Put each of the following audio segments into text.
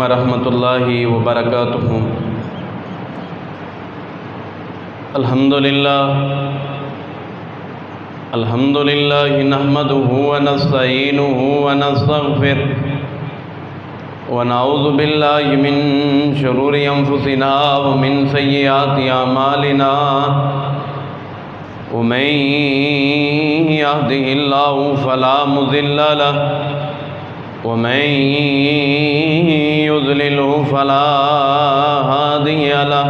ورحمۃ اللہ وبرکاتہ۔ الحمد للہ نحمدہ ونستعینہ ونستغفرہ ونعوذ باللہ من شرور انفسنا ومن سیئات اعمالنا ومن یہدہ اللہ فلا مضل لہ ومن یضللہ فلا ہادی لہ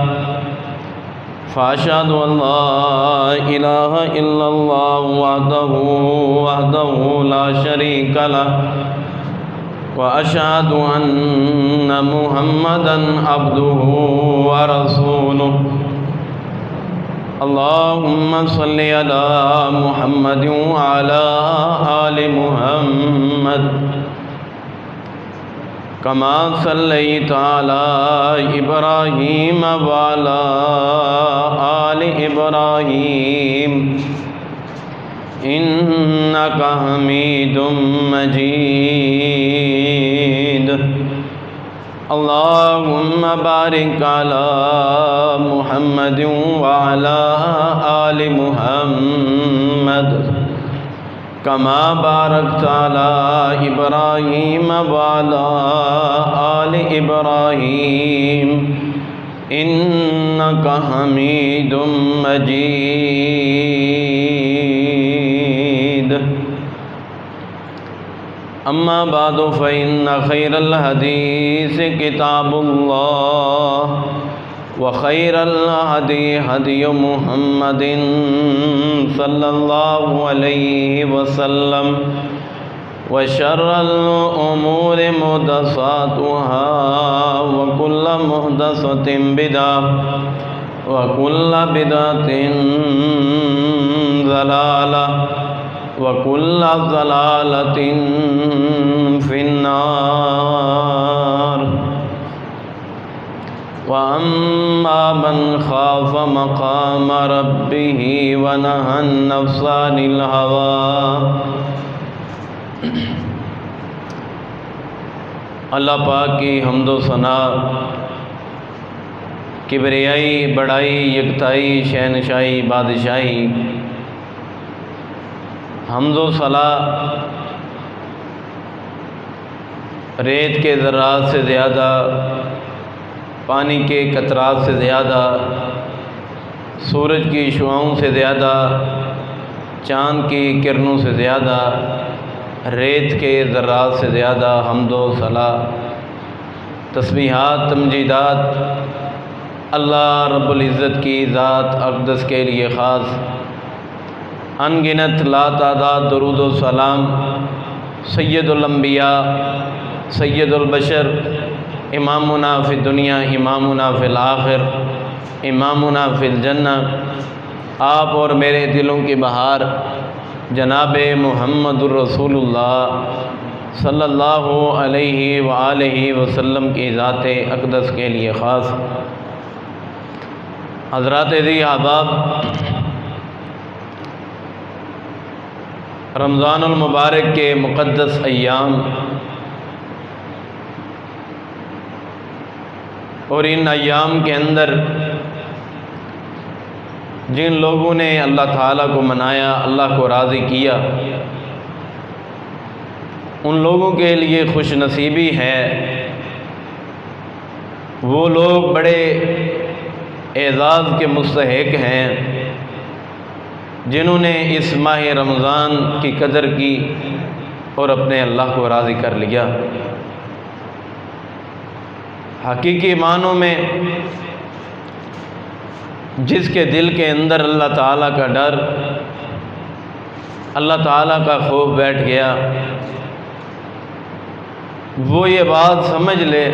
فأشهد أن لا إله إلا الله وحده لا شريك له وأشهد أن محمدا عبده ورسوله اللهم صل على محمد وعلى آل محمد كما صليت على إبراهيم وعلى آل إبراهيم إنك حميد مجيد اللهم بارك على محمد وعلى آل محمد كما باركت على إبراهيم وعلى آل إبراهيم إنك حميد مجيد أما بعد فإن خير الحديث كتاب الله وخير الهدي هدي محمد صلى الله عليه وسلم وشر الأمور محدثاتها وكل محدثة بدعة وكل بدعة ضلالة وكل ضلالة في النار وأما من خاف مقام ربه ونهى النفس عن الهوى اللہ پاک کی حمد و ثنا، کبریائی، بڑائی، یکتائی، شہنشاہی، بادشاہی، حمد و ثنا ریت کے ذرات سے زیادہ، پانی کے قطرات سے زیادہ، سورج کی شعاؤں سے زیادہ، چاند کی کرنوں سے زیادہ، ریت کے ذرات سے زیادہ حمد و ثنا، تسبیحات، تمجیدات اللہ رب العزت کی ذات اقدس کے لیے خاص، ان گنت لا تعداد درود و سلام سید الانبیاء، سید البشر، امامنا فی الدنیا، امامنا فی الآخر، امامنا فی الجنہ، آپ اور میرے دلوں کی بہار جناب محمد الرسول اللہ صلی اللہ علیہ وآلہ وسلم کی ذات اقدس کے لیے خاص۔ حضرات عزیز احباب، رمضان المبارک کے مقدس ایام اور ان ایام کے اندر جن لوگوں نے اللہ تعالیٰ کو منایا، اللہ کو راضی کیا، ان لوگوں کے لیے خوش نصیبی ہے۔ وہ لوگ بڑے اعزاز کے مستحق ہیں جنہوں نے اس ماہ رمضان کی قدر کی اور اپنے اللہ کو راضی کر لیا۔ حقیقی معنوں میں جس کے دل کے اندر اللہ تعالیٰ کا ڈر، اللہ تعالیٰ کا خوف بیٹھ گیا، وہ یہ بات سمجھ لے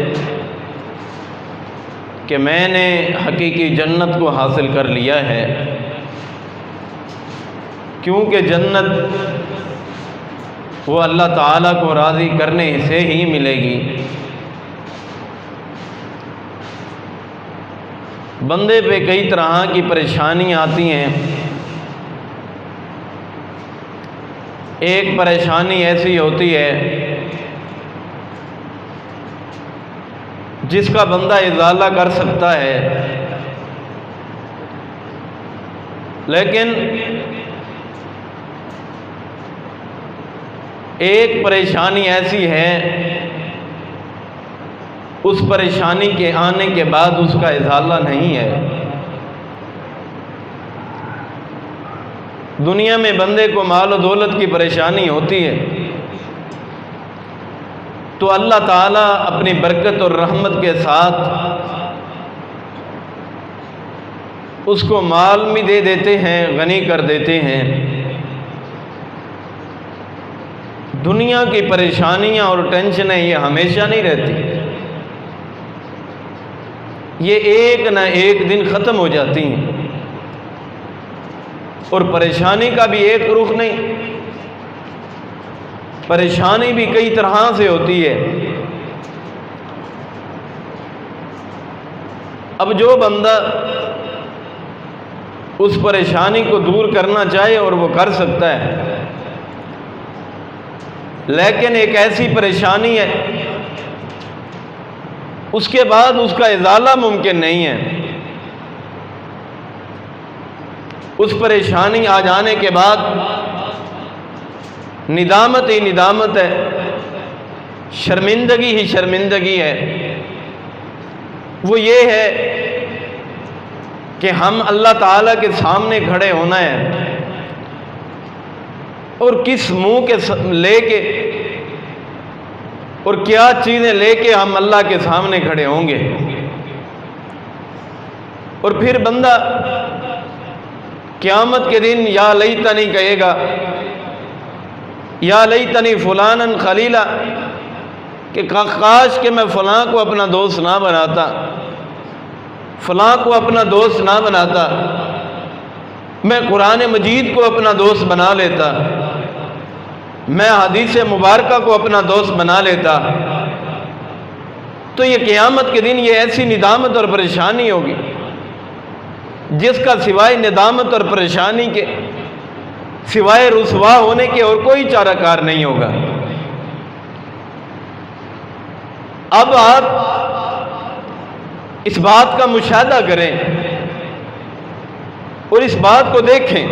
کہ میں نے حقیقی جنت کو حاصل کر لیا ہے، کیونکہ جنت وہ اللہ تعالیٰ کو راضی کرنے سے ہی ملے گی۔ بندے پہ کئی طرح کی پریشانی آتی ہیں۔ ایک پریشانی ایسی ہوتی ہے جس کا بندہ ازالہ کر سکتا ہے، لیکن ایک پریشانی ایسی ہے، اس پریشانی کے آنے کے بعد اس کا ازالہ نہیں ہے۔ دنیا میں بندے کو مال و دولت کی پریشانی ہوتی ہے تو اللہ تعالیٰ اپنی برکت اور رحمت کے ساتھ اس کو مال بھی دے دیتے ہیں، غنی کر دیتے ہیں۔ دنیا کی پریشانیاں اور ٹینشنیں یہ ہمیشہ نہیں رہتی، یہ ایک نہ ایک دن ختم ہو جاتی ہیں، اور پریشانی کا بھی ایک رخ نہیں، پریشانی بھی کئی طرح سے ہوتی ہے۔ اب جو بندہ اس پریشانی کو دور کرنا چاہے اور وہ کر سکتا ہے، لیکن ایک ایسی پریشانی ہے اس کے بعد اس کا ازالہ ممکن نہیں ہے۔ اس پریشانی آ جانے کے بعد ندامت ہی ندامت ہے، شرمندگی ہی شرمندگی ہے۔ وہ یہ ہے کہ ہم اللہ تعالیٰ کے سامنے کھڑے ہونا ہے، اور کس منہ کے لے کے اور کیا چیزیں لے کے ہم اللہ کے سامنے کھڑے ہوں گے۔ اور پھر بندہ قیامت کے دن یا لیتنی کہے گا، یا لیتنی فلانا خلیلا، کہ کاش کہ میں فلاں کو اپنا دوست نہ بناتا، فلاں کو اپنا دوست نہ بناتا، میں قرآن مجید کو اپنا دوست بنا لیتا، میں حدیث مبارکہ کو اپنا دوست بنا لیتا۔ تو یہ قیامت کے دن یہ ایسی ندامت اور پریشانی ہوگی جس کا سوائے ندامت اور پریشانی کے، سوائے رسوا ہونے کے اور کوئی چارہ کار نہیں ہوگا۔ اب آپ اس بات کا مشاہدہ کریں اور اس بات کو دیکھیں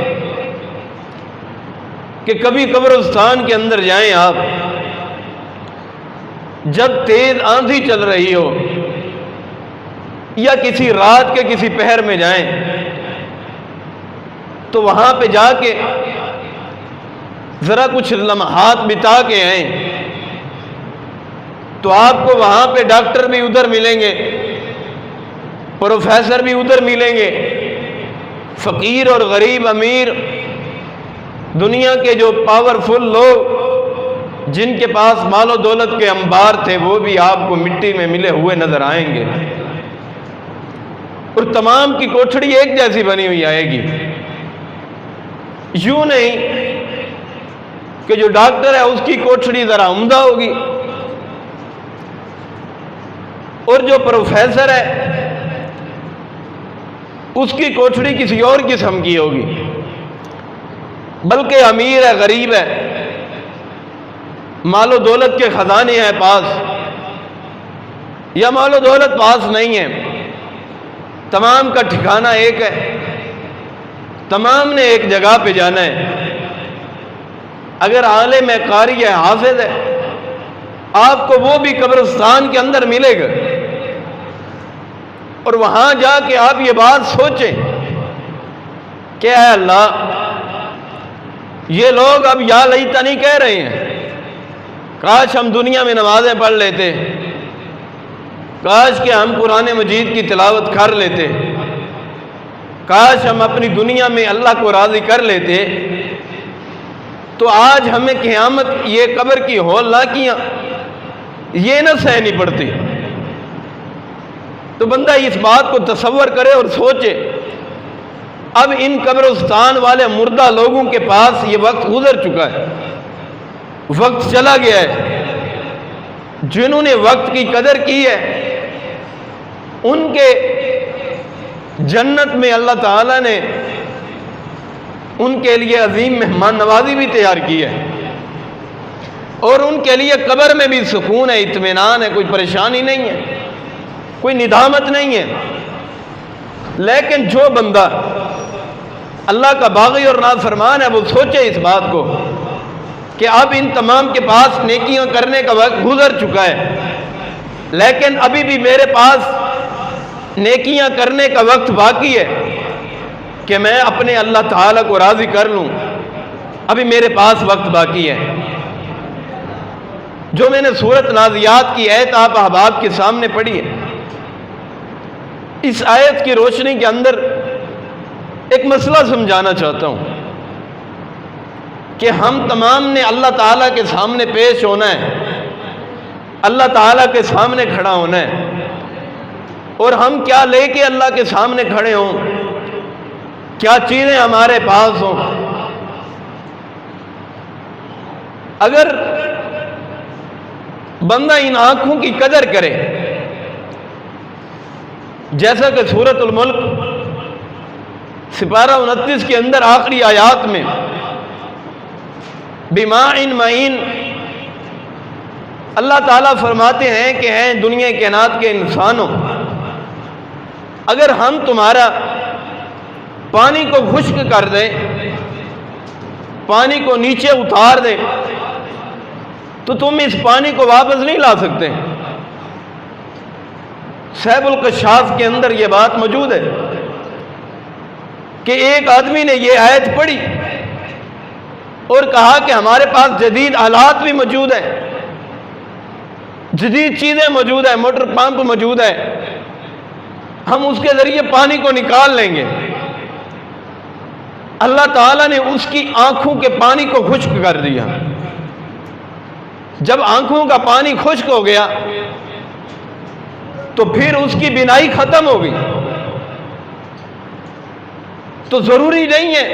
کہ کبھی قبرستان کے اندر جائیں آپ، جب تیز آندھی چل رہی ہو یا کسی رات کے کسی پہر میں جائیں تو وہاں پہ جا کے ذرا کچھ لمحات بتا کے آئیں، تو آپ کو وہاں پہ ڈاکٹر بھی ادھر ملیں گے، پروفیسر بھی ادھر ملیں گے، فقیر اور غریب، امیر، دنیا کے جو پاورفل لوگ جن کے پاس مال و دولت کے انبار تھے وہ بھی آپ کو مٹی میں ملے ہوئے نظر آئیں گے، اور تمام کی کوٹھڑی ایک جیسی بنی ہوئی آئے گی۔ یوں نہیں کہ جو ڈاکٹر ہے اس کی کوٹھڑی ذرا عمدہ ہوگی اور جو پروفیسر ہے اس کی کوٹھڑی کسی اور قسم کی ہوگی، بلکہ امیر ہے، غریب ہے، مال و دولت کے خزانے ہیں پاس یا مال و دولت پاس نہیں ہے، تمام کا ٹھکانہ ایک ہے، تمام نے ایک جگہ پہ جانا ہے۔ اگر عالم ہے، قاری ہے، حافظ ہے، آپ کو وہ بھی قبرستان کے اندر ملے گا، اور وہاں جا کے آپ یہ بات سوچیں کہ اے اللہ، یہ لوگ اب یا لیتنی کہہ رہے ہیں، کاش ہم دنیا میں نمازیں پڑھ لیتے، کاش کہ ہم قرآن مجید کی تلاوت کر لیتے، کاش ہم اپنی دنیا میں اللہ کو راضی کر لیتے، تو آج ہمیں قیامت یہ قبر کی ہولناکیاں یہ نہ سہنی پڑتی۔ تو بندہ اس بات کو تصور کرے اور سوچے، اب ان قبرستان والے مردہ لوگوں کے پاس یہ وقت گزر چکا ہے، وقت چلا گیا ہے، جنہوں نے وقت کی قدر کی ہے ان کے جنت میں اللہ تعالیٰ نے ان کے لیے عظیم مہمان نوازی بھی تیار کی ہے، اور ان کے لیے قبر میں بھی سکون ہے، اطمینان ہے، کوئی پریشانی نہیں ہے۔ کوئی ندامت نہیں ہے. لیکن جو بندہ اللہ کا باغی اور نافرمان ہے وہ سوچے اس بات کو کہ اب ان تمام کے پاس نیکیاں کرنے کا وقت گزر چکا ہے، لیکن ابھی بھی میرے پاس نیکیاں کرنے کا وقت باقی ہے کہ میں اپنے اللہ تعالیٰ کو راضی کر لوں. ابھی میرے پاس وقت باقی ہے. جو میں نے سورۃ نازیات کی آیت آپ احباب کے سامنے پڑھی ہے، اس آیت کی روشنی کے اندر ایک مسئلہ سمجھانا چاہتا ہوں کہ ہم تمام نے اللہ تعالیٰ کے سامنے پیش ہونا ہے، اللہ تعالیٰ کے سامنے کھڑا ہونا ہے. اور ہم کیا لے کے اللہ کے سامنے کھڑے ہوں، کیا چیزیں ہمارے پاس ہوں. اگر بندہ ان آنکھوں کی قدر کرے، جیسا کہ سورۃ الملک سپارہ 29 کے اندر آخری آیات میں بِمَاءٍ مَعِین اللہ تعالیٰ فرماتے ہیں کہ ہیں دنیا کائنات کے انسانوں، اگر ہم تمہارا پانی کو خشک کر دیں، پانی کو نیچے اتار دیں، تو تم اس پانی کو واپس نہیں لا سکتے. صحیح الکشاف کے اندر یہ بات موجود ہے کہ ایک آدمی نے یہ آیت پڑھی اور کہا کہ ہمارے پاس جدید آلات بھی موجود ہیں، جدید چیزیں موجود ہیں، موٹر پمپ موجود ہے، ہم اس کے ذریعے پانی کو نکال لیں گے. اللہ تعالیٰ نے اس کی آنکھوں کے پانی کو خشک کر دیا. جب آنکھوں کا پانی خشک ہو گیا تو پھر اس کی بینائی ختم ہو گئی. تو ضروری نہیں ہے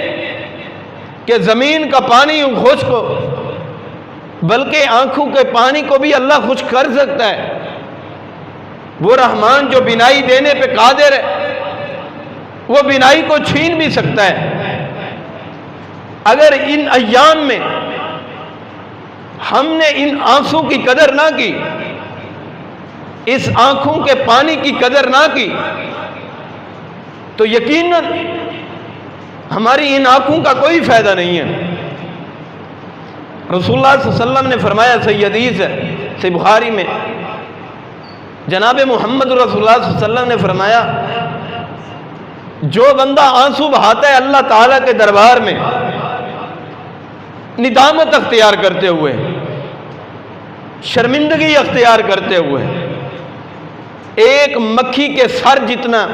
کہ زمین کا پانی خشک ہو، بلکہ آنکھوں کے پانی کو بھی اللہ خشک کر سکتا ہے. وہ رحمان جو بینائی دینے پہ قادر ہے، وہ بینائی کو چھین بھی سکتا ہے. اگر ان ایام میں ہم نے ان آنسوں کی قدر نہ کی، اس آنکھوں کے پانی کی قدر نہ کی، تو یقیناً ہماری ان آنکھوں کا کوئی فائدہ نہیں ہے. رسول اللہ صلی اللہ علیہ وسلم نے فرمایا، صحیح حدیث ہے صحیح بخاری میں، جناب محمد رسول اللہ صلی اللہ علیہ وسلم نے فرمایا، جو بندہ آنسو بہاتا ہے اللہ تعالیٰ کے دربار میں ندامت اختیار کرتے ہوئے، شرمندگی اختیار کرتے ہوئے، ایک مکھی کے سر جتنا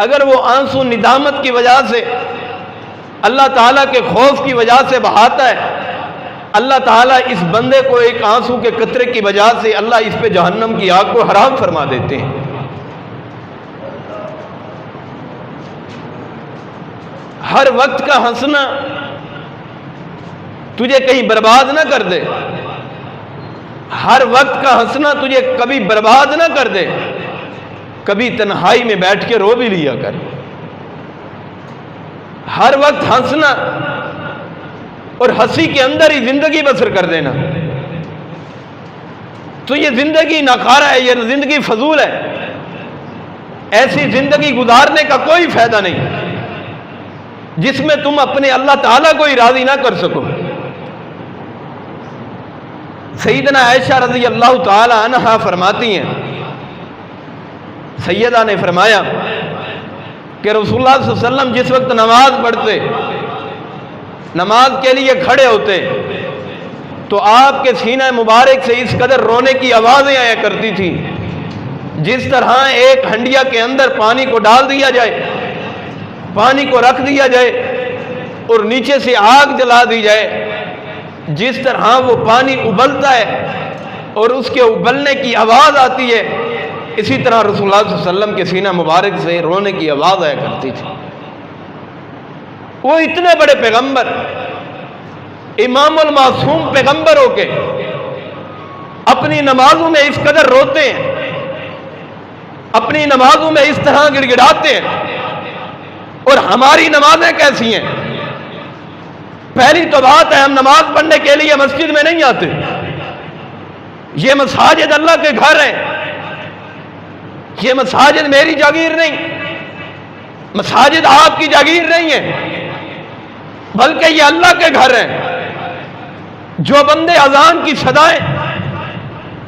اگر وہ آنسو ندامت کی وجہ سے، اللہ تعالیٰ کے خوف کی وجہ سے بہاتا ہے، اللہ تعالیٰ اس بندے کو ایک آنسو کے قطرے کی وجہ سے اللہ اس پہ جہنم کی آگ کو حرام فرما دیتے ہیں. ہر وقت کا ہنسنا تجھے کہیں برباد نہ کر دے، ہر وقت کا ہنسنا تجھے کبھی برباد نہ کر دے. کبھی تنہائی میں بیٹھ کے رو بھی لیا کر. ہر وقت ہنسنا اور ہنسی کے اندر ہی زندگی بسر کر دینا، تو یہ زندگی ناکارہ ہے، یہ زندگی فضول ہے. ایسی زندگی گزارنے کا کوئی فائدہ نہیں جس میں تم اپنے اللہ تعالیٰ کو ہی راضی نہ کر سکو. سیدنا عائشہ رضی اللہ تعالی عنہا فرماتی ہیں، سیدہ نے فرمایا کہ رسول اللہ صلی اللہ علیہ وسلم جس وقت نماز پڑھتے، نماز کے لیے کھڑے ہوتے، تو آپ کے سینہ مبارک سے اس قدر رونے کی آوازیں آیا کرتی تھی جس طرح ایک ہنڈیا کے اندر پانی کو ڈال دیا جائے، پانی کو رکھ دیا جائے اور نیچے سے آگ جلا دی جائے، جس طرح وہ پانی ابلتا ہے اور اس کے ابلنے کی آواز آتی ہے، اسی طرح رسول اللہ صلی اللہ علیہ وسلم کے سینہ مبارک سے رونے کی آواز آیا کرتی تھی. وہ اتنے بڑے پیغمبر، امام المعصوم پیغمبر ہو کے اپنی نمازوں میں اس قدر روتے ہیں، اپنی نمازوں میں اس طرح گڑ گڑاتے ہیں، اور ہماری نمازیں کیسی ہیں؟ پہلی تو بات ہے ہم نماز پڑھنے کے لیے مسجد میں نہیں آتے، یہ مساجد اللہ کے گھر ہیں، یہ مساجد میری جاگیر نہیں، مساجد آپ کی جاگیر نہیں ہے، بلکہ یہ اللہ کے گھر ہیں۔ جو بندے اذان کی صدائیں،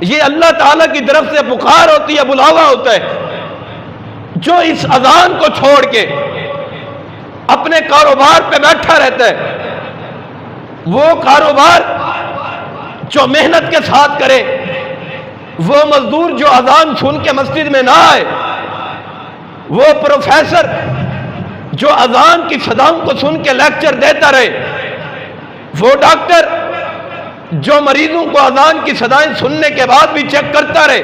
یہ اللہ تعالیٰ کی طرف سے پکار ہوتی ہے، بلاوا ہوتا ہے۔ جو اس اذان کو چھوڑ کے اپنے کاروبار پہ بیٹھا رہتا ہے، وہ کاروبار جو محنت کے ساتھ کرے، وہ مزدور جو اذان سن کے مسجد میں نہ آئے، وہ پروفیسر جو اذان کی صداؤں کو سن کے لیکچر دیتا رہے، وہ ڈاکٹر جو مریضوں کو اذان کی صدائیں سننے کے بعد بھی چیک کرتا رہے،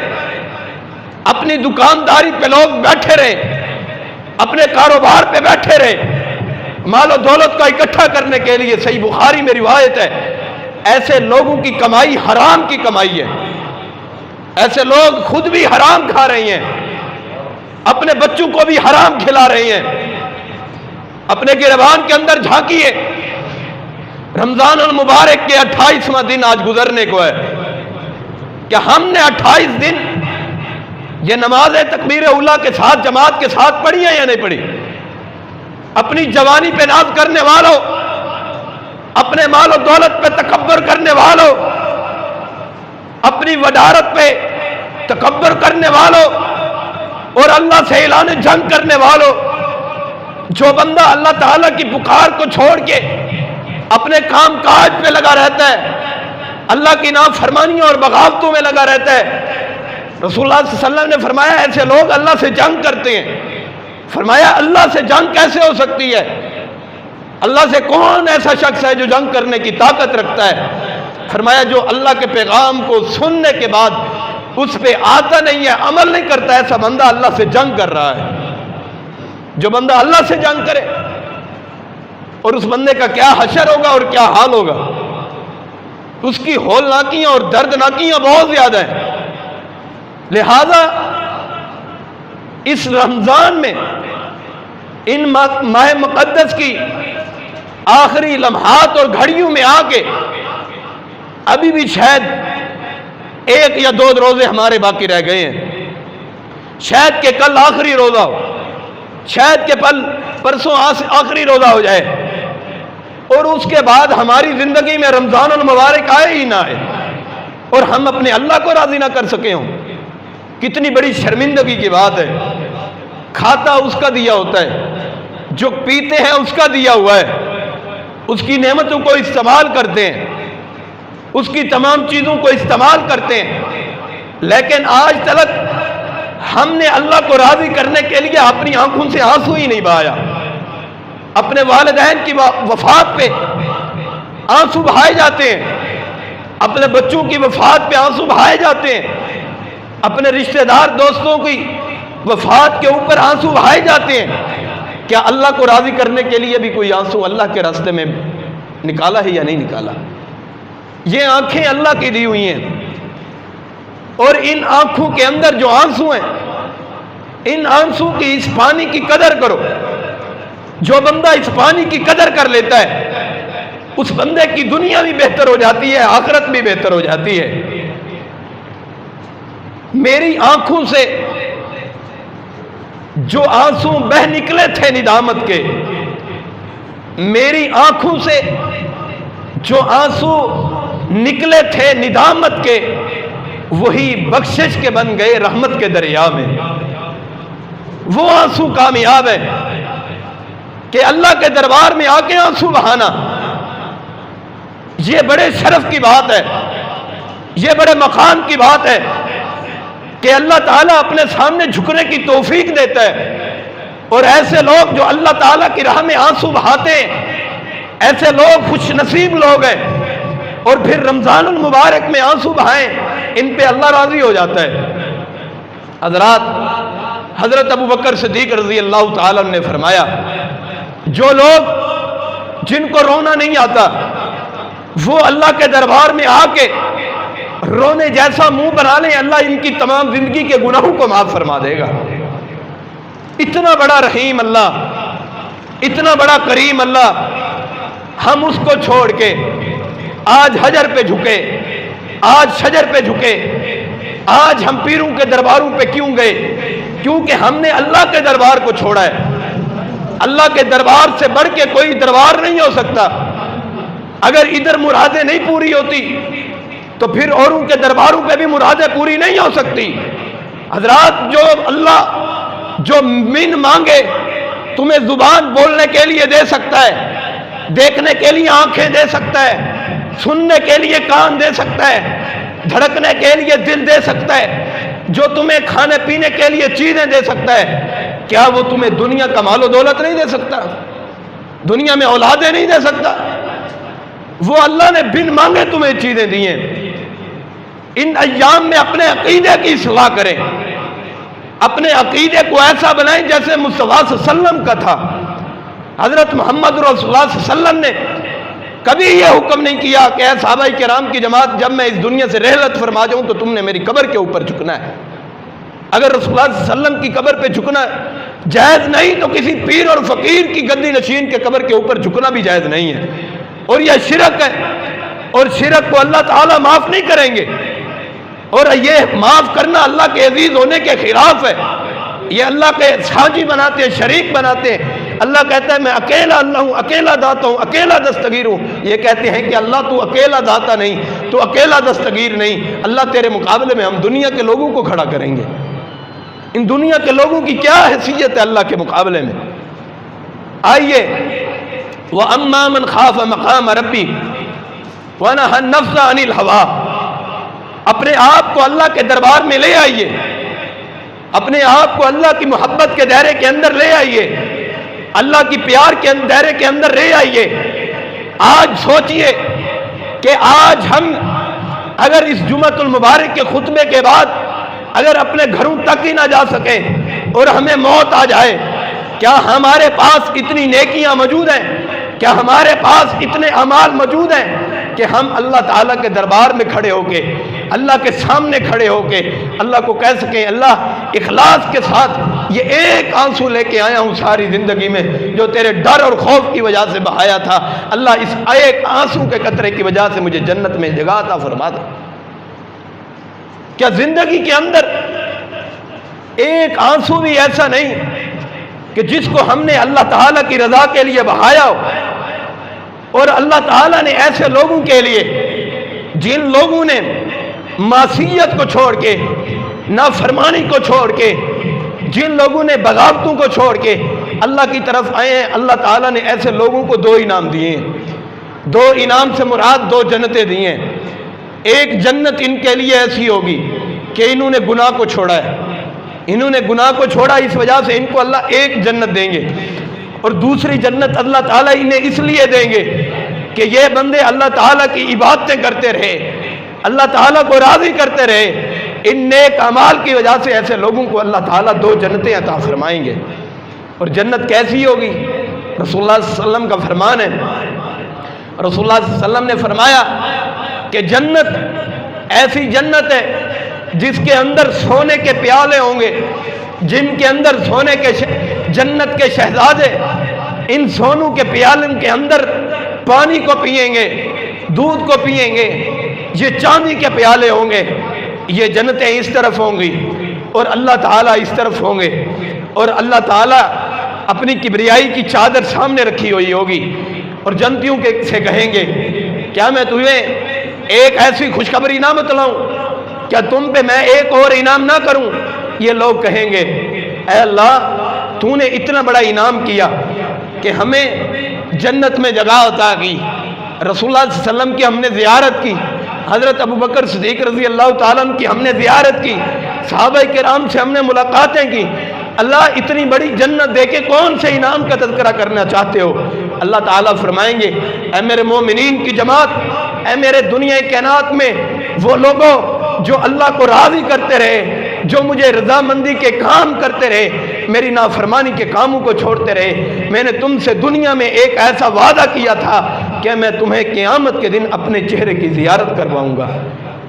اپنی دکانداری پہ لوگ بیٹھے رہے، اپنے کاروبار پہ بیٹھے رہے، مال و دولت کا اکٹھا کرنے کے لیے۔ صحیح بخاری میں روایت ہے، ایسے لوگوں کی کمائی حرام کی کمائی ہے، ایسے لوگ خود بھی حرام کھا رہے ہیں، اپنے بچوں کو بھی حرام کھلا رہے ہیں۔ اپنے گریبان کے اندر جھانکیے، رمضان المبارک کے 28واں دن آج گزرنے کو ہے کہ ہم نے 28 دن یہ نماز تکبیر اولیٰ کے ساتھ جماعت کے ساتھ پڑھی ہے یا نہیں پڑھی؟ اپنی جوانی پہ ناز کرنے والوں، اپنے مال و دولت پہ تکبر کرنے والوں، اپنی وڈارت پہ تکبر کرنے والوں اور اللہ سے اعلان جنگ کرنے والوں، جو بندہ اللہ تعالیٰ کی پکار کو چھوڑ کے اپنے کام کاج پہ لگا رہتا ہے، اللہ کی نافرمانیوں اور بغاوتوں میں لگا رہتا ہے، رسول اللہ صلی اللہ علیہ وسلم نے فرمایا ایسے لوگ اللہ سے جنگ کرتے ہیں۔ فرمایا اللہ سے جنگ کیسے ہو سکتی ہے؟ اللہ سے کون ایسا شخص ہے جو جنگ کرنے کی طاقت رکھتا ہے؟ فرمایا جو اللہ کے پیغام کو سننے کے بعد اس پہ آتا نہیں ہے، عمل نہیں کرتا، ایسا بندہ اللہ سے جنگ کر رہا ہے۔ جو بندہ اللہ سے جنگ کرے، اور اس بندے کا کیا حشر ہوگا اور کیا حال ہوگا، اس کی ہولناکیاں اور دردناکیاں بہت زیادہ ہیں۔ لہذا اس رمضان میں ان ماہ مقدس کی آخری لمحات اور گھڑیوں میں آ کے ابھی بھی شاید 1 یا 2 روزے ہمارے باقی رہ گئے ہیں، شاید کہ کل آخری روزہ ہو، شاید کہ پرسوں آخری روزہ ہو جائے، اور اس کے بعد ہماری زندگی میں رمضان المبارک آئے ہی نہ آئے اور ہم اپنے اللہ کو راضی نہ کر سکے ہوں۔ کتنی بڑی شرمندگی کی بات ہے۔ کھاتا اس کا دیا ہوتا ہے، جو پیتے ہیں اس کا دیا ہوا ہے، اس کی نعمتوں کو استعمال کرتے ہیں، اس کی تمام چیزوں کو استعمال کرتے ہیں، لیکن آج تک ہم نے اللہ کو راضی کرنے کے لیے اپنی آنکھوں سے آنسو ہی نہیں بہایا۔ اپنے والدین کی وفات پہ آنسو بہائے جاتے ہیں، اپنے بچوں کی وفات پہ آنسو بہائے جاتے ہیں، اپنے رشتہ دار دوستوں کی وفات کے اوپر آنسو بہائے جاتے ہیں۔ کیا اللہ کو راضی کرنے کے لیے بھی کوئی آنسو اللہ کے راستے میں نکالا ہے یا نہیں نکالا؟ یہ آنکھیں اللہ کی دی ہوئی ہیں، اور ان آنکھوں کے اندر جو آنسو ہیں، ان آنسو کی اس پانی کی قدر کرو۔ جو بندہ اس پانی کی قدر کر لیتا ہے، اس بندے کی دنیا بھی بہتر ہو جاتی ہے، آخرت بھی بہتر ہو جاتی ہے۔ میری آنکھوں سے جو آنسو بہ نکلے تھے ندامت کے، میری آنکھوں سے جو آنسو نکلے تھے ندامت کے، وہی بخشش کے بن گئے رحمت کے دریا میں۔ وہ آنسو کامیاب ہے کہ اللہ کے دربار میں آ کے آنسو بہانا، یہ بڑے شرف کی بات ہے، یہ بڑے مقام کی بات ہے کہ اللہ تعالیٰ اپنے سامنے جھکنے کی توفیق دیتا ہے، اور ایسے لوگ جو اللہ تعالیٰ کی راہ میں آنسو بہاتے ہیں، ایسے لوگ خوش نصیب لوگ ہیں، اور پھر رمضان المبارک میں آنسو بہائیں، ان پہ اللہ راضی ہو جاتا ہے۔ حضرات، حضرت ابو بکر صدیق رضی اللہ تعالیٰ نے فرمایا، جو لوگ جن کو رونا نہیں آتا، وہ اللہ کے دربار میں آ کے رونے جیسا منہ بنا لیں، اللہ ان کی تمام زندگی کے گناہوں کو معاف فرما دے گا۔ اتنا بڑا رحیم اللہ، اتنا بڑا کریم اللہ، ہم اس کو چھوڑ کے آج حجر پہ جھکے، آج شجر پہ جھکے، آج ہم پیروں کے درباروں پہ کیوں گئے؟ کیونکہ ہم نے اللہ کے دربار کو چھوڑا ہے۔ اللہ کے دربار سے بڑھ کے کوئی دربار نہیں ہو سکتا۔ اگر ادھر مرادیں نہیں پوری ہوتی تو پھر اوروں کے درباروں پہ بھی مرادیں پوری نہیں ہو سکتی۔ حضرات، جو اللہ جو من مانگے تمہیں زبان بولنے کے لیے دے سکتا ہے، دیکھنے کے لیے آنکھیں دے سکتا ہے، سننے کے لیے کان دے سکتا ہے، دھڑکنے کے لیے دل دے سکتا ہے، جو تمہیں کھانے پینے کے لیے چیزیں دے سکتا ہے، کیا وہ تمہیں دنیا کا مال و دولت نہیں دے سکتا؟ دنیا میں اولادیں نہیں دے سکتا؟ وہ اللہ نے بن مانگے تمہیں چیزیں دی ہیں۔ ان ایام میں اپنے عقیدے کی اصلاح کریں، اپنے عقیدے کو ایسا بنائیں جیسے مصطفیٰ صلی اللہ علیہ وسلم کا تھا۔ حضرت محمد رسول اللہ صلی اللہ علیہ وسلم نے کبھی یہ حکم نہیں کیا کہ اے صحابہ کرام کی جماعت، جب میں اس دنیا سے رحلت فرما جاؤں تو تم نے میری قبر کے اوپر جھکنا ہے۔ اگر رسول اللہ صلی اللہ علیہ وسلم کی قبر پہ جھکنا جائز نہیں تو کسی پیر اور فقیر کی گدی نشین کے قبر کے اوپر جھکنا بھی جائز نہیں ہے، اور یہ شرک ہے، اور شرک کو اللہ تعالیٰ معاف نہیں کریں گے، اور یہ معاف کرنا اللہ کے عزیز ہونے کے خلاف ہے۔ یہ اللہ کے ساجی بناتے ہیں، شریک بناتے ہیں۔ اللہ کہتا ہے میں اکیلا اللہ ہوں، اکیلا داتا ہوں، اکیلا دستگیر ہوں۔ یہ کہتے ہیں کہ اللہ تو اکیلا داتا نہیں، تو اکیلا دستگیر نہیں، اللہ تیرے مقابلے میں ہم دنیا کے لوگوں کو کھڑا کریں گے۔ ان دنیا کے لوگوں کی کیا حیثیت ہے اللہ کے مقابلے میں؟ آئیے، وَأَمَّا مَنْ خَافَ مَقَامَ رَبِّهِ وَنَهَى النَّفْسَ عَنِ الْهَوَىٰ، اپنے آپ کو اللہ کے دربار میں لے آئیے، اپنے آپ کو اللہ کی محبت کے دائرے کے اندر لے آئیے، اللہ کی پیار کے دائرے کے اندر لے آئیے۔ آج سوچئے کہ آج ہم اگر اس جمعۃ المبارک کے خطبے کے بعد اگر اپنے گھروں تک ہی نہ جا سکے اور ہمیں موت آ جائے، کیا ہمارے پاس اتنی نیکیاں موجود ہیں؟ کیا ہمارے پاس اتنے اعمال موجود ہیں کہ ہم اللہ تعالیٰ کے دربار میں کھڑے ہو کے، اللہ کے سامنے کھڑے ہو کے اللہ کو کہہ سکیں اللہ اخلاص کے ساتھ یہ ایک آنسو لے کے آیا ہوں ساری زندگی میں جو تیرے ڈر اور خوف کی وجہ سے بہایا تھا، اللہ اس ایک آنسو کے قطرے کی وجہ سے مجھے جنت میں جگہ عطا فرما دے۔ کیا زندگی کے اندر ایک آنسو بھی ایسا نہیں کہ جس کو ہم نے اللہ تعالیٰ کی رضا کے لیے بہایا ہو؟ اور اللہ تعالیٰ نے ایسے لوگوں کے لیے جن لوگوں نے معصیت کو چھوڑ کے، نافرمانی کو چھوڑ کے، جن لوگوں نے بغاوتوں کو چھوڑ کے اللہ کی طرف آئے ہیں، اللہ تعالیٰ نے ایسے لوگوں کو 2 انعام دیے ہیں۔ 2 انعام سے مراد 2 جنتیں دی ہیں۔ ایک جنت ان کے لیے ایسی ہوگی کہ انہوں نے گناہ کو چھوڑا ہے، انہوں نے گناہ کو چھوڑا، اس وجہ سے ان کو اللہ ایک جنت دیں گے، اور دوسری جنت اللہ تعالیٰ انہیں اس لیے دیں گے کہ یہ بندے اللہ تعالیٰ کی عبادتیں کرتے رہے، اللہ تعالیٰ کو راضی کرتے رہے۔ ان نیک اعمال کی وجہ سے ایسے لوگوں کو اللہ تعالیٰ 2 جنتیں عطا فرمائیں گے۔ اور جنت کیسی ہوگی؟ رسول اللہ صلی اللہ علیہ وسلم کا فرمان ہے، رسول اللہ صلی اللہ علیہ وسلم نے فرمایا کہ جنت ایسی جنت ہے جس کے اندر سونے کے پیالے ہوں گے، جن کے اندر سونے کے جنت کے شہزادے ان سونوں کے پیالوں کے اندر پانی کو پئیں گے، دودھ کو پئیں گے، یہ چاندی کے پیالے ہوں گے، یہ جنتیں اس طرف ہوں گی اور اللہ تعالیٰ اس طرف ہوں گے، اور اللہ تعالیٰ اپنی کبریائی کی چادر سامنے رکھی ہوئی ہوگی، اور جنتیوں سے کہیں گے کیا میں تمہیں ایک ایسی خوشخبری نہ بتلاؤں؟ کیا تم پہ میں ایک اور انعام نہ کروں؟ یہ لوگ کہیں گے اے اللہ تو نے اتنا بڑا انعام کیا کہ ہمیں جنت میں جگہ عطا کی، رسول اللہ صلی اللہ علیہ وسلم کی ہم نے زیارت کی، حضرت ابوبکر صدیق رضی اللہ تعالیٰ عنہ کی ہم نے زیارت کی، صحابہ کرام سے ہم نے ملاقاتیں کی، اللہ اتنی بڑی جنت دے کے کون سے انعام کا تذکرہ کرنا چاہتے ہو؟ اللہ تعالیٰ فرمائیں گے اے میرے مومنین کی جماعت، اے میرے دنیا کائنات میں وہ لوگوں جو اللہ کو راضی کرتے رہے، جو مجھے رضامندی کے کام کرتے رہے، میری نافرمانی کے کاموں کو چھوڑتے رہے، میں نے تم سے دنیا میں ایک ایسا وعدہ کیا تھا کہ میں تمہیں قیامت کے دن اپنے چہرے کی زیارت کرواؤں گا۔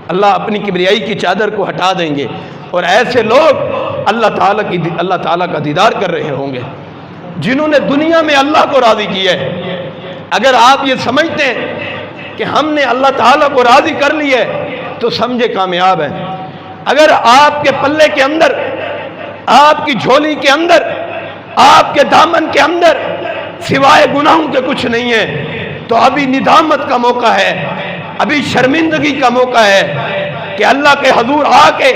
اللہ اپنی کبریائی کی چادر کو ہٹا دیں گے، اور ایسے لوگ اللہ تعالیٰ کا دیدار کر رہے ہوں گے جنہوں نے دنیا میں اللہ کو راضی کیا ہے۔ اگر آپ یہ سمجھتے ہیں کہ ہم نے اللہ تعالیٰ کو راضی کر لیا ہے تو سمجھے کامیاب ہیں۔ اگر آپ کے پلے کے اندر آپ کی جھولی کے اندر، آپ کے دامن کے اندر سوائے گناہوں کے کچھ نہیں ہے، تو ابھی ندامت کا موقع ہے، ابھی شرمندگی کا موقع ہے کہ اللہ کے حضور آ کے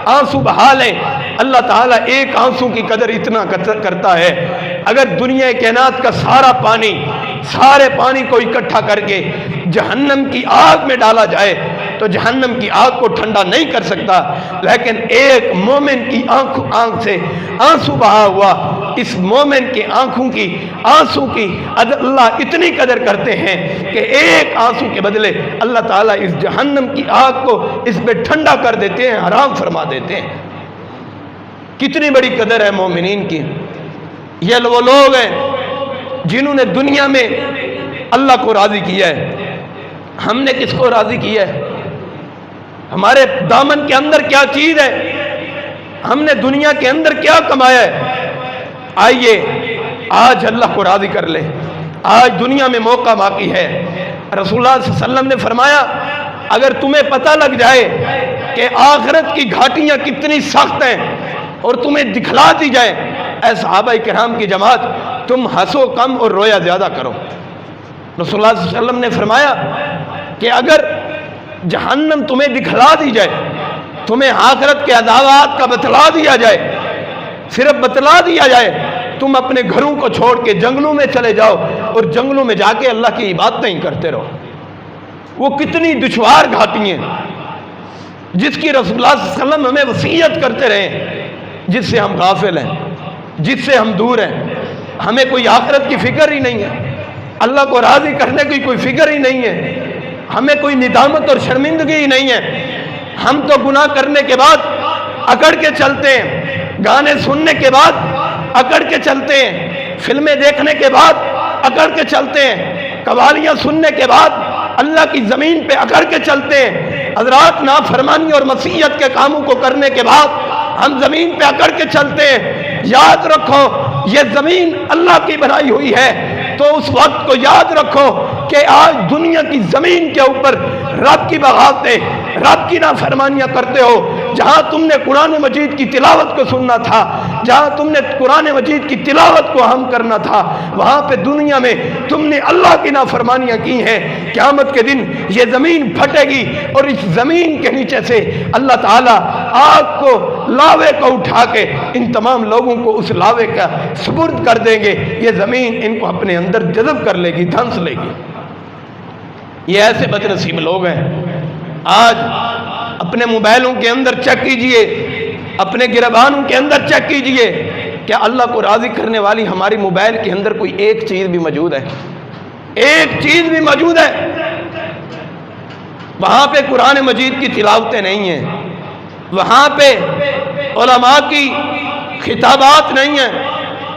آنسو بہا لیں۔ اللہ تعالیٰ ایک آنسو کی قدر اتنا کرتا ہے، اگر دنیا کائنات کا سارے پانی کو اکٹھا کر کے جہنم کی آگ میں ڈالا جائے تو جہنم کی آگ کو ٹھنڈا نہیں کر سکتا، لیکن ایک مومن کی آنکھ سے آنسو بہا ہوا، اس مومن کے آنکھوں کی آنسو کی اللہ اتنی قدر کرتے ہیں کہ ایک آنسو کے بدلے اللہ تعالیٰ اس جہنم کی آگ کو اس پہ ٹھنڈا کر دیتے ہیں، حرام فرما دیتے ہیں۔ کتنی بڑی قدر ہے مومنین کی۔ یہ وہ لوگ ہیں جنہوں نے دنیا میں اللہ کو راضی کیا ہے۔ ہم نے کس کو راضی کیا ہے؟ ہمارے دامن کے اندر کیا چیز ہے؟ ہم نے دنیا کے اندر کیا کمایا ہے؟ آئیے آج اللہ کو راضی کر لیں۔ آج دنیا میں موقع باقی ہے۔ رسول اللہ صلی اللہ علیہ وسلم نے فرمایا، اگر تمہیں پتہ لگ جائے کہ آخرت کی گھاٹیاں کتنی سخت ہیں اور تمہیں دکھلا دی جائے، اے صحابہ کرام کی جماعت، تم ہنسو کم اور رویا زیادہ کرو۔ رسول اللہ صلی اللہ علیہ وسلم نے فرمایا کہ اگر جہنم تمہیں دکھلا دی جائے، تمہیں آخرت کے عذابات کا بتلا دیا جائے، صرف بتلا دیا جائے، تم اپنے گھروں کو چھوڑ کے جنگلوں میں چلے جاؤ اور جنگلوں میں جا کے اللہ کی عبادتیں ہی کرتے رہو۔ وہ کتنی دشوار گھاٹی ہیں جس کی رسول اللہ صلی اللہ علیہ وسلم ہمیں وصیت کرتے رہے، جس سے ہم غافل ہیں، جس سے ہم دور ہیں۔ ہمیں کوئی آخرت کی فکر ہی نہیں ہے، اللہ کو راضی کرنے کی کوئی فکر ہی نہیں ہے، ہمیں کوئی ندامت اور شرمندگی ہی نہیں ہے۔ ہم تو گناہ کرنے کے بعد اکڑ کے چلتے ہیں، گانے سننے کے بعد اکڑ کے چلتے ہیں، فلمیں دیکھنے کے بعد اکڑ کے چلتے ہیں، قوالیاں سننے کے بعد اللہ کی زمین پہ اکڑ کے چلتے ہیں۔ حضرات، نافرمانی اور معصیت کے کاموں کو کرنے کے بعد ہم زمین پہ اکڑ کے چلتے ہیں۔ یاد رکھو، یہ زمین اللہ کی بنائی ہوئی ہے، تو اس وقت کو یاد رکھو کہ آج دنیا کی زمین کے اوپر رب کی بغاوتیں، رب کی نافرمانیاں کرتے ہو۔ جہاں تم نے قرآن مجید کی تلاوت کو سننا تھا، جہاں تم نے قرآن مجید کی تلاوت کو اہم کرنا تھا، وہاں پہ دنیا میں تم نے اللہ کی نافرمانیاں کی ہیں۔ قیامت کے دن یہ زمین پھٹے گی اور اس زمین کے نیچے سے اللہ تعالیٰ آگ کو، لاوے کو اٹھا کے ان تمام لوگوں کو اس لاوے کا سپرد کر دیں گے۔ یہ زمین ان کو اپنے اندر جذب کر لے گی، دھنس لے گی۔ یہ ایسے بد نصیب لوگ ہیں۔ آج اپنے موبائلوں کے اندر چیک کیجئے، اپنے گربانوں کے اندر چیک کیجئے، کیا اللہ کو راضی کرنے والی ہماری موبائل کے اندر کوئی ایک چیز بھی موجود ہے؟ ایک چیز بھی موجود ہے؟ وہاں پہ قرآن مجید کی تلاوتیں نہیں ہیں، وہاں پہ علماء کی خطابات نہیں ہیں،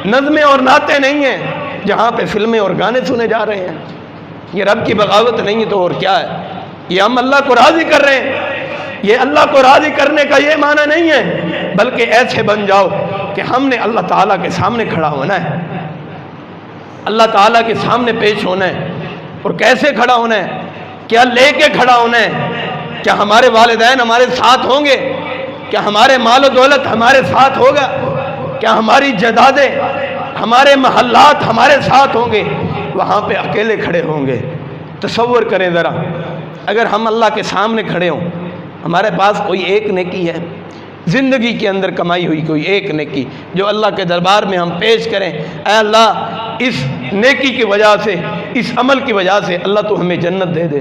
نظمیں اور نعتیں نہیں ہیں، جہاں پہ فلمیں اور گانے سنے جا رہے ہیں۔ یہ رب کی بغاوت نہیں ہے تو اور کیا ہے؟ یہ ہم اللہ کو راضی کر رہے ہیں۔ یہ اللہ کو راضی کرنے کا یہ معنی نہیں ہے، بلکہ ایسے بن جاؤ کہ ہم نے اللہ تعالیٰ کے سامنے کھڑا ہونا ہے، اللہ تعالیٰ کے سامنے پیش ہونا ہے۔ اور کیسے کھڑا ہونا ہے؟ کیا لے کے کھڑا ہونا ہے؟ کیا ہمارے والدین ہمارے ساتھ ہوں گے؟ کیا ہمارے مال و دولت ہمارے ساتھ ہوگا؟ کیا ہماری جائیدادیں، ہمارے محلات ہمارے ساتھ ہوں گے؟ وہاں پہ اکیلے کھڑے ہوں گے۔ تصور کریں ذرا، اگر ہم اللہ کے سامنے کھڑے ہوں، ہمارے پاس کوئی ایک نیکی ہے زندگی کے اندر کمائی ہوئی، کوئی ایک نیکی جو اللہ کے دربار میں ہم پیش کریں، اے اللہ اس نیکی کی وجہ سے، اس عمل کی وجہ سے اللہ تو ہمیں جنت دے دے۔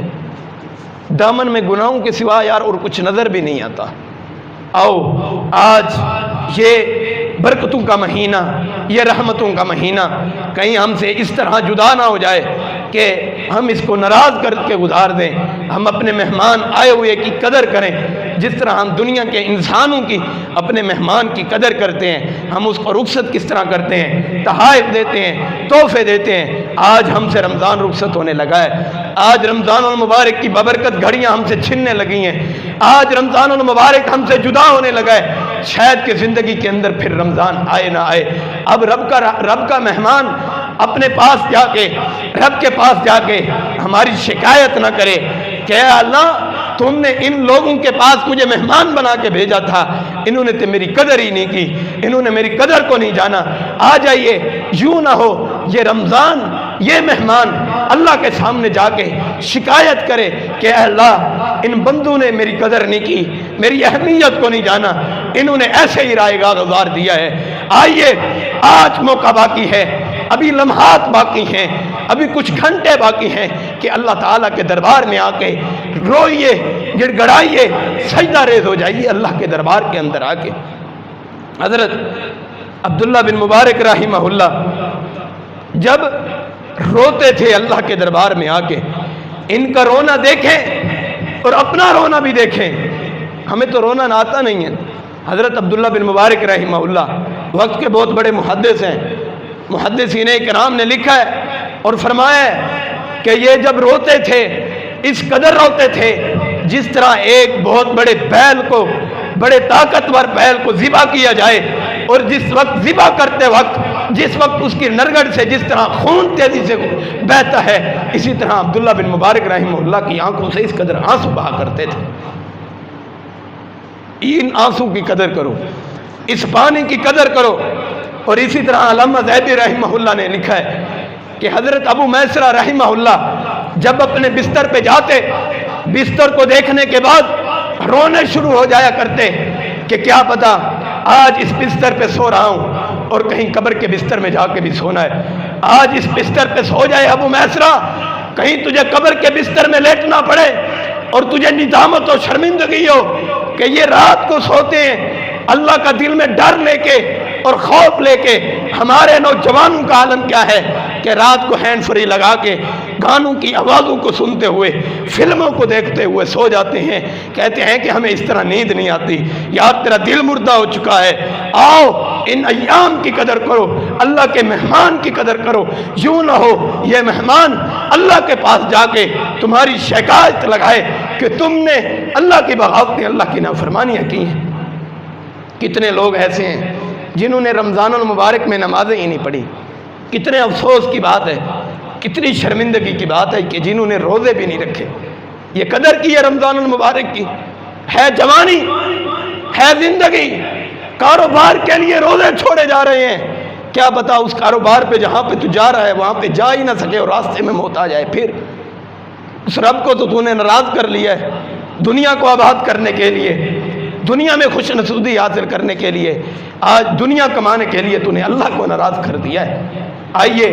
دامن میں گناہوں کے سوا یار اور کچھ نظر بھی نہیں آتا۔ آؤ آج یہ برکتوں کا مہینہ، یہ رحمتوں کا مہینہ کہیں ہم سے اس طرح جدا نہ ہو جائے کہ ہم اس کو ناراض کر کے گزار دیں۔ ہم اپنے مہمان آئے ہوئے کی قدر کریں، جس طرح ہم دنیا کے انسانوں کی اپنے مہمان کی قدر کرتے ہیں، ہم اس کو رخصت کس طرح کرتے ہیں، تحائف دیتے ہیں، تحفے دیتے ہیں۔ آج ہم سے رمضان رخصت ہونے لگا ہے، آج رمضان المبارک کی ببرکت گھڑیاں ہم سے چھننے لگی ہیں، آج رمضان المبارک ہم سے جدا ہونے لگا ہے۔ شاید کہ زندگی کے اندر پھر رمضان آئے نہ آئے۔ اب رب کا مہمان اپنے پاس جا کے، رب کے پاس جا کے ہماری شکایت نہ کرے کہ اے اللہ تم نے ان لوگوں کے پاس مجھے مہمان بنا کے بھیجا تھا، انہوں نے تو میری قدر ہی نہیں کی، انہوں نے میری قدر کو نہیں جانا۔ آ جائیے، یوں نہ ہو یہ رمضان، یہ مہمان اللہ کے سامنے جا کے شکایت کرے کہ اے اللہ ان بندوں نے میری قدر نہیں کی، میری اہمیت کو نہیں جانا، انہوں نے ایسے ہی رائے گاہ گزار دیا ہے۔ آئیے، آج موقع باقی ہے، ابھی لمحات باقی ہیں، ابھی کچھ گھنٹے باقی ہیں کہ اللہ تعالیٰ کے دربار میں آ کے روئیے، گڑ گڑائیے، سجدہ ریز ہو جائیے اللہ کے دربار کے اندر آ کے۔ حضرت عبداللہ بن مبارک رحمہ اللہ جب روتے تھے اللہ کے دربار میں آ کے، ان کا رونا دیکھیں اور اپنا رونا بھی دیکھیں، ہمیں تو رونا نہ آتا نہیں ہے۔ حضرت عبداللہ بن مبارک رحمہ اللہ وقت کے بہت بڑے محدث ہیں، محدثین کرام نے لکھا ہے اور فرمایا ہے کہ یہ جب روتے تھے اس قدر روتے تھے جس طرح ایک بہت بڑے بیل کو، بڑے طاقتور بیل کو ذبح کیا جائے اور جس وقت ذبح کرتے وقت جس وقت اس کی نرگڑ سے جس طرح خون تیزی سے بہتا ہے، اسی طرح عبداللہ بن مبارک رحمہ اللہ کی آنکھوں سے اس قدر آنسو بہا کرتے تھے۔ ان آنسو کی قدر کرو، اس پانی کی قدر کرو۔ اور اسی طرح علامہ زیدی رحمہ اللہ نے لکھا ہے کہ حضرت ابو میسرہ رحمہ اللہ جب اپنے بستر پہ جاتے، بستر کو دیکھنے کے بعد رونے شروع ہو جایا کرتے کہ کیا پتا آج اس بستر پہ سو رہا ہوں اور کہیں قبر کے بستر میں جا کے بھی سونا ہے، آج اس بستر پہ سو جائے ابو میسرہ، کہیں تجھے قبر کے بستر میں لیٹنا پڑے اور تجھے ندامت و شرمندگی ہو کہ یہ رات کو سوتے ہیں اللہ کا دل میں ڈر لے کے اور خوف لے کے۔ ہمارے نوجوانوں کا عالم کیا ہے کہ رات کو ہینڈ فری لگا کے گانوں کی آوازوں کو سنتے ہوئے، فلموں کو دیکھتے ہوئے سو جاتے ہیں، کہتے ہیں کہ ہمیں اس طرح نیند نہیں آتی۔ یار تیرا دل مردہ ہو چکا ہے، آؤ ان ایام کی قدر کرو، اللہ کے مہمان کی قدر کرو۔ یوں نہ ہو یہ مہمان اللہ کے پاس جا کے تمہاری شکایت لگائے کہ تم نے اللہ کی بغاوتیں، اللہ کی نافرمانیاں کی ہیں۔ کتنے لوگ ایسے ہیں جنہوں نے رمضان المبارک میں نمازیں ہی نہیں پڑھی، کتنے افسوس کی بات ہے، کتنی شرمندگی کی بات ہے کہ جنہوں نے روزے بھی نہیں رکھے۔ یہ قدر کی ہے رمضان المبارک کی، ہے جوانی، ہے زندگی، کاروبار کے لیے روزے چھوڑے جا رہے ہیں، کیا پتا اس کاروبار پہ جہاں پہ تو جا رہا ہے وہاں پہ جا ہی نہ سکے اور راستے میں موت آ جائے۔ پھر اس رب کو تو نے ناراض کر لیا ہے، دنیا کو آباد کرنے کے لیے، دنیا میں خوش نصیبی حاصل کرنے کے لیے، آج دنیا کمانے کے لیے تو نے اللہ کو ناراض کر دیا ہے۔ آئیے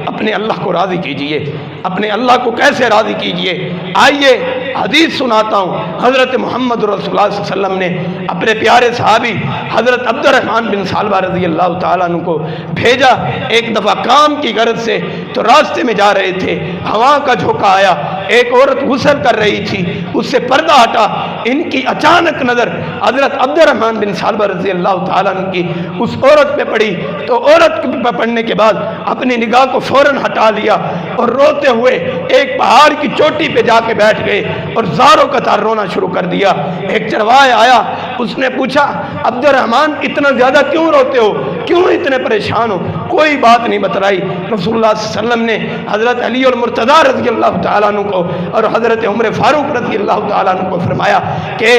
اپنے اللہ کو راضی کیجئے، اپنے اللہ کو کیسے راضی کیجئے؟ آئیے حدیث سناتا ہوں، حضرت محمد رسول اللہ صلی اللہ علیہ وسلم نے اپنے پیارے صحابی حضرت عبد الرحمن بن ثعلبہ رضی اللہ تعالیٰ عنہ کو بھیجا ایک دفعہ کام کی غرض سے، تو راستے میں جا رہے تھے، ہوا کا جھونکا آیا، ایک عورت غسل کر رہی تھی، اس سے پردہ ہٹا، ان کی اچانک نظر حضرت عبد الرحمن بن ثعلبہ رضی اللہ تعالیٰ عنہ کی اس عورت پہ پڑی، تو عورت پہ پڑنے کے بعد اپنی نگاہ کو فوراً ہٹا لیا اور روتے ہوئے ایک پہاڑ کی چوٹی پہ جا کے بیٹھ گئے اور زاروں قطار رونا شروع کر دیا۔ ایک چرواہا آیا، اس نے پوچھا عبد الرحمن اتنا زیادہ کیوں روتے ہو، کیوں اتنے پریشان ہو؟ کوئی بات نہیں بتلائی۔ رسول اللہ صلی اللہ علیہ وسلم نے حضرت علی المرتضیٰ رضی اللہ تعالیٰ عنہ کو اور حضرت عمر فاروق رضی اللہ تعالیٰ عنہ کو فرمایا کہ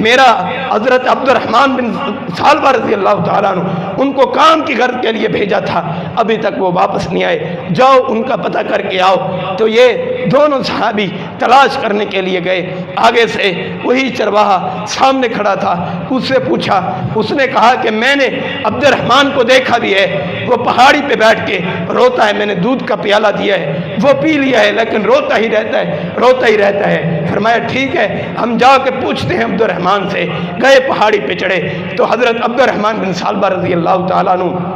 میرا حضرت عبد الرحمن بن ثعلبہ رضی اللہ تعالیٰ عنہ ان کو کام کی غرض کے لیے بھیجا تھا، ابھی تک وہ واپس نہیں آئے، جاؤ ان کا پتہ کر کے آؤ۔ تو یہ دونوں صحابی تلاش کرنے کے لیے گئے، آگے سے وہی چرواہا سامنے کھڑا تھا، اس سے پوچھا، اس نے کہا کہ میں نے عبد الرحمن کو دیکھا بھی ہے، وہ پہاڑی پہ بیٹھ کے روتا ہے، میں نے دودھ کا پیالہ دیا ہے، وہ پی لیا ہے لیکن روتا ہی رہتا ہے، روتا ہی رہتا ہے۔ فرمایا ٹھیک ہے ہم جا کے پوچھتے ہیں عبد الرحمن سے۔ گئے پہاڑی پہ چڑھے تو حضرت عبد الرحمن بن ثعلبہ رضی اللہ تعالیٰ عنہ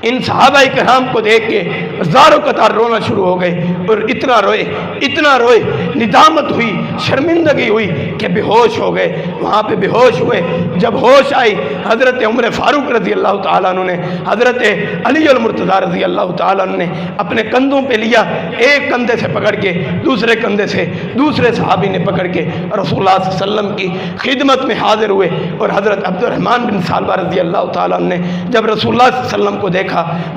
ان صحابہ کرام کو دیکھ کے زاروں قطار رونا شروع ہو گئے اور اتنا روئے، ندامت ہوئی، شرمندگی ہوئی کہ بے ہوش ہو گئے۔ وہاں پہ بے ہوش ہوئے، جب ہوش آئی حضرت عمر فاروق رضی اللہ تعالیٰ عنہ نے حضرت علی المرتضیٰ رضی اللہ تعالیٰ عنہ نے اپنے کندھوں پہ لیا، ایک کندھے سے پکڑ کے دوسرے کندھے سے دوسرے صحابی نے پکڑ کے رسول اللہ صلی اللہ علیہ وسلم کی خدمت میں حاضر ہوئے۔ اور حضرت عبد الرحمن بن ثعلبہ رضی اللہ تعالیٰ عنہ نے جب رسول اللہ صلی اللہ علیہ وسلم کو دیکھا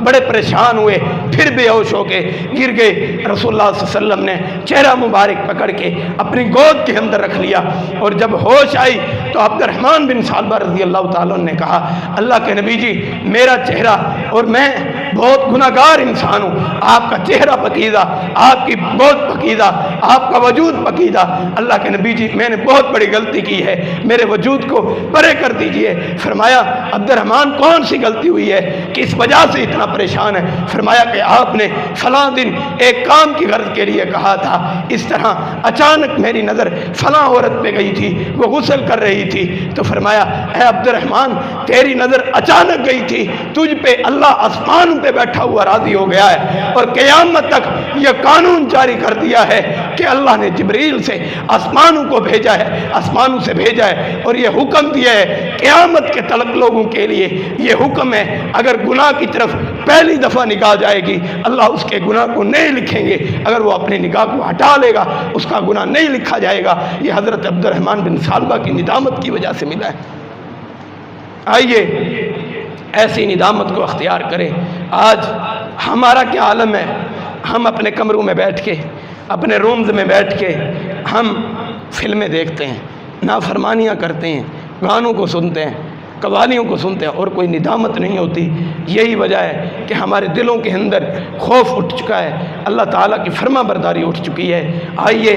بڑے پریشان ہوئے، پھر بے ہوش ہو کے گر گئے۔ رسول اللہ صلی اللہ علیہ وسلم نے چہرہ مبارک پکڑ کے اپنی گود کے اندر رکھ لیا، اور جب ہوش آئی تو عبد الرحمن بن ثعلبہ رضی اللہ تعالیٰ عنہ نے کہا اللہ کے نبی جی میرا چہرہ اور میں بہت گناہگار انسان ہوں، آپ کا چہرہ پکیزہ، آپ کی گود پکیزہ، آپ کا وجود پکیزہ، اللہ کے نبی جی میں نے بہت بڑی غلطی کی ہے، میرے وجود کو پرے کر دیجئے۔ فرمایا عبد الرحمن کون سی غلطی ہوئی ہے کہ اس وجہ سے اتنا پریشان ہے؟ فرمایا کہ آپ نے فلاں دن ایک کام کی غرض کے لیے کہا تھا، اس طرح اچانک میری نظر فلاں عورت پہ گئی تھی، وہ غسل کر رہی تھی، تو فرمایا اے عبد الرحمن تیری نظر اچانک گئی تھی، تجھ پہ اللہ آسمان پہ بیٹھا ہوا راضی ہو گیا ہے، اور قیامت تک یہ قانون جاری کر دیا ہے کہ اللہ نے جبریل سے آسمانوں کو بھیجا ہے، آسمانوں سے بھیجا ہے، اور یہ حکم دیا ہے قیامت کے تلک لوگوں کے لیے یہ حکم ہے اگر گناہ کی طرف پہلی دفعہ نگاہ جائے گی اللہ اس کے گناہ کو نہیں لکھیں گے، اگر وہ اپنی نگاہ کو ہٹا لے گا اس کا گناہ نہیں لکھا جائے گا۔ یہ حضرت عبد الرحمن بن ثعلبہ کی ندامت کی وجہ سے ملا ہے۔ آئیے ایسی ندامت کو اختیار کریں۔ آج ہمارا کیا عالم ہے، ہم اپنے کمروں میں بیٹھ کے، اپنے رومز میں بیٹھ کے ہم فلمیں دیکھتے ہیں، نافرمانیاں کرتے ہیں، گانوں کو سنتے ہیں، قوالیوں کو سنتے ہیں، اور کوئی ندامت نہیں ہوتی۔ یہی وجہ ہے کہ ہمارے دلوں کے اندر خوف اٹھ چکا ہے، اللہ تعالیٰ کی فرما برداری اٹھ چکی ہے۔ آئیے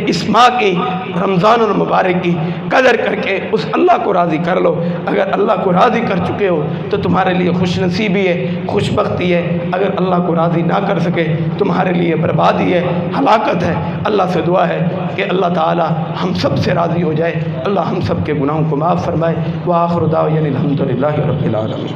اس ماہ کی رمضان المبارک کی قدر کر کے اس اللہ کو راضی کر لو۔ اگر اللہ کو راضی کر چکے ہو تو تمہارے لیے خوش نصیبی ہے، خوش بختی ہے۔ اگر اللہ کو راضی نہ کر سکے تمہارے لیے بربادی ہے، ہلاکت ہے۔ اللہ سے دعا ہے کہ اللہ تعالیٰ ہم سب سے راضی ہو جائے، اللہ ہم سب کے گناہوں کو معاف فرمائے۔ وآخر دعوانا الحمدللہ رب العالمین۔